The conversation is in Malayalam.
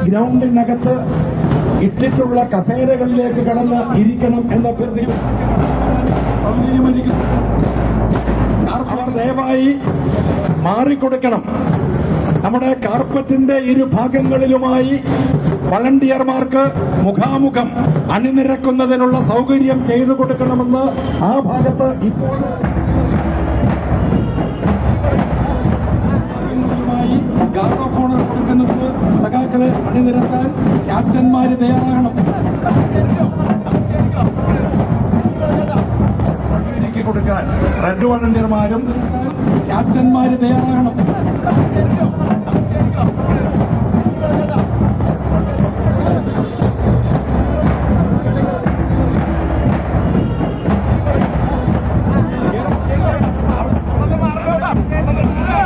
ഗ്രൗണ്ടിനകത്ത് ഇട്ടിട്ടുള്ള കസേരകളിലേക്ക് കടന്ന് ഇരിക്കണം എന്ന സൗകര്യമൊരുക്കി ദയവായി മാറിക്കൊടുക്കണം. നമ്മുടെ കാർപ്പറ്റിന്റെ ഇരുഭാഗങ്ങളിലുമായി വളണ്ടിയർമാർക്ക് മുഖാമുഖം അണിനിരക്കുന്നതിനുള്ള സൗകര്യം ചെയ്തു കൊടുക്കണമെന്ന് ആ ഭാഗത്ത് ഇപ്പോൾ ഗാർഡ് ഓഫ് ഓണർ കൊടുക്കുന്നതിന് സഖാക്കളെ അണിനിരത്താൻ ക്യാപ്റ്റന്മാര് തയ്യാറാകണം. കൊടുക്കാൻ റെഡ് വളണ്ടിയർമാരും ക്യാപ്റ്റന്മാര് തയ്യാറാകണം.